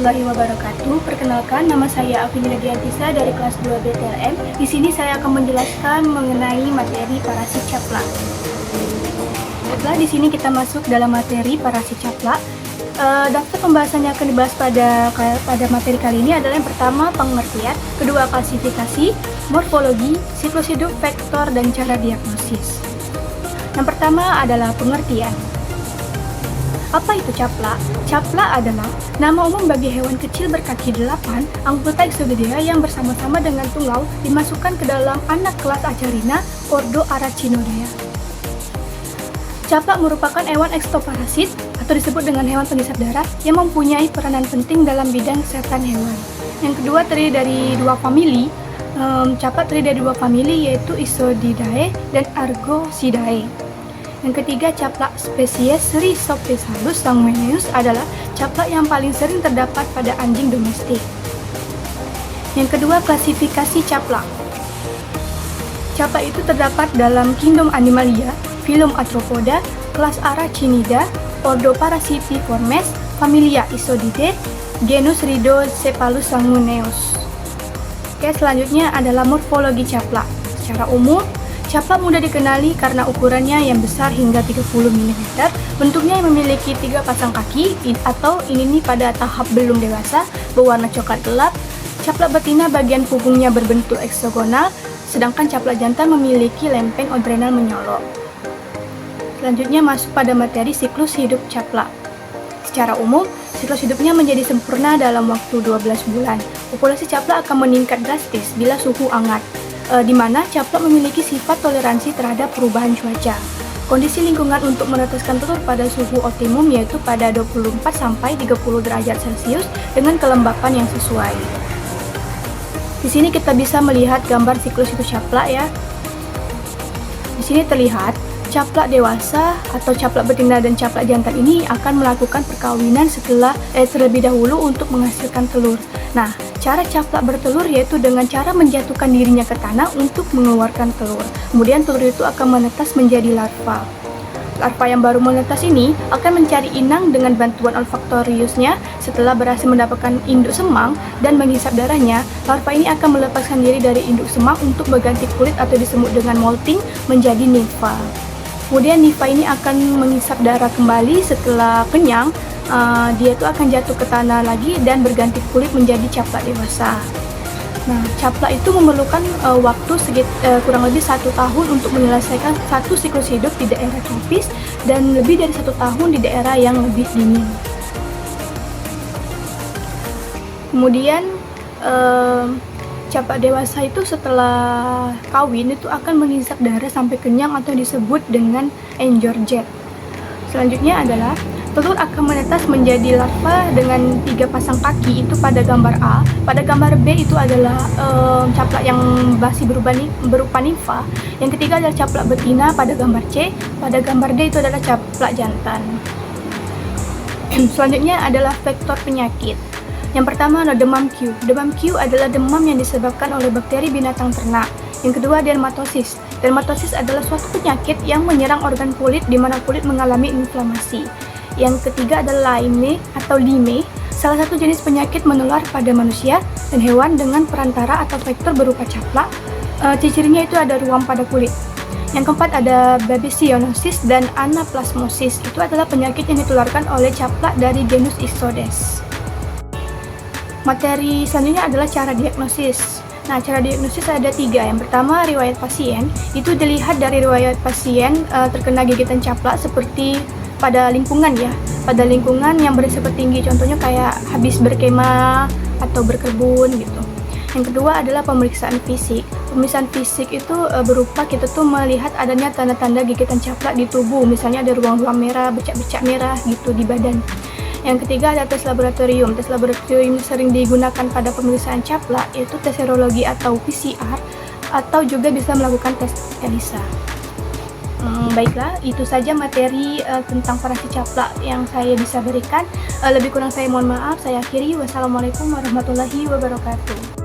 warahmatullahi wabarakatuh. Perkenalkan, nama saya Afinia Diantisa dari kelas 2 BTLM. Di sini saya akan menjelaskan mengenai materi parasit caplak. Baiklah, di sini kita masuk dalam materi parasit caplak. Daftar pembahasannya akan dibahas pada materi kali ini adalah yang pertama pengertian, kedua klasifikasi, morfologi, siklus hidup, vektor, dan cara diagnosis. Yang pertama adalah pengertian. Apa itu caplak? Caplak adalah nama umum bagi hewan kecil berkaki 8, anggota Exodidea yang bersama-sama dengan tungau dimasukkan ke dalam anak kelas Acarina, ordo Arachnidea. Caplak merupakan hewan ektoparasit atau disebut dengan hewan penghisap darah yang mempunyai peranan penting dalam bidang kesehatan hewan. Yang kedua terdiri dari dua famili. Caplak terdiri dari dua famili yaitu Isodidae dan Argosidae. Yang ketiga, caplak spesies Rhizoptesalus sanguineus adalah caplak yang paling sering terdapat pada anjing domestik. Yang kedua, klasifikasi caplak. Caplak itu terdapat dalam kingdom Animalia, filum Arthropoda, kelas Arachnida, ordo Paracitiformes, familia Isodidae, genus Rhizocephalus sanguineus. Oke, selanjutnya adalah morfologi caplak. Secara umum, caplak mudah dikenali karena ukurannya yang besar hingga 30 mm, bentuknya yang memiliki 3 pasang kaki atau ini pada tahap belum dewasa, berwarna coklat gelap. Caplak betina bagian punggungnya berbentuk eksagonal, sedangkan caplak jantan memiliki lempeng adrenal menyolok. Selanjutnya masuk pada materi siklus hidup caplak. Secara umum, siklus hidupnya menjadi sempurna dalam waktu 12 bulan. Populasi caplak akan meningkat drastis bila suhu hangat, di mana caplak memiliki sifat toleransi terhadap perubahan cuaca. Kondisi lingkungan untuk menetaskan telur pada suhu optimum yaitu pada 24-30 derajat Celcius dengan kelembapan yang sesuai. Di sini kita bisa melihat gambar siklus hidup caplak ya. Di sini terlihat caplak dewasa atau caplak betina dan caplak jantan ini akan melakukan perkawinan terlebih dahulu untuk menghasilkan telur. Nah, cara caplak bertelur yaitu dengan cara menjatuhkan dirinya ke tanah untuk mengeluarkan telur. Kemudian telur itu akan menetas menjadi larva. Larva yang baru menetas ini akan mencari inang dengan bantuan olfaktoriusnya. Setelah berhasil mendapatkan induk semang dan menghisap darahnya, larva ini akan melepaskan diri dari induk semang untuk berganti kulit atau disebut dengan molting menjadi nimfa. Kemudian nimfa ini akan menghisap darah kembali setelah kenyang. Dia itu akan jatuh ke tanah lagi dan berganti kulit menjadi caplak dewasa. Nah, caplak itu memerlukan waktu kurang lebih 1 tahun untuk menyelesaikan satu siklus hidup di daerah tropis dan lebih dari 1 tahun di daerah yang lebih dingin. Kemudian caplak dewasa itu setelah kawin itu akan menghisap darah sampai kenyang atau disebut dengan engorget. Selanjutnya adalah telur akan menetas menjadi larva dengan 3 pasang kaki itu pada gambar A. Pada gambar B itu adalah caplak yang masih berupa nimfa. Yang ketiga adalah caplak betina pada gambar C. Pada gambar D itu adalah caplak jantan. Selanjutnya adalah vektor penyakit. Yang pertama adalah demam Q. Demam Q adalah demam yang disebabkan oleh bakteri binatang ternak. Yang kedua, dermatosis. Dermatosis adalah suatu penyakit yang menyerang organ kulit di mana kulit mengalami inflamasi. Yang ketiga adalah Lyme atau Lyme, salah satu jenis penyakit menular pada manusia dan hewan dengan perantara atau vektor berupa caplak. Ciri-cirinya itu ada ruam pada kulit. Yang keempat ada babesionosis dan anaplasmosis. Itu adalah penyakit yang ditularkan oleh caplak dari genus Ixodes. Materi selanjutnya adalah cara diagnosis. Nah, cara diagnosis ada 3. Yang pertama, riwayat pasien. Itu dilihat dari riwayat pasien terkena gigitan caplak seperti pada lingkungan ya, pada lingkungan yang berisiko tinggi, contohnya kayak habis berkemah atau berkebun gitu. Yang kedua adalah pemeriksaan fisik. Pemeriksaan fisik itu berupa kita tuh melihat adanya tanda-tanda gigitan caplak di tubuh, misalnya ada ruang-ruang merah, bercak-bercak merah gitu di badan. Yang ketiga ada tes laboratorium. Tes laboratorium sering digunakan pada pemeriksaan caplak, yaitu tes serologi atau PCR, atau juga bisa melakukan tes ELISA. Baiklah, itu saja materi tentang parasit caplak yang saya bisa berikan. Lebih kurang saya mohon maaf. Saya akhiri. Wassalamualaikum warahmatullahi wabarakatuh.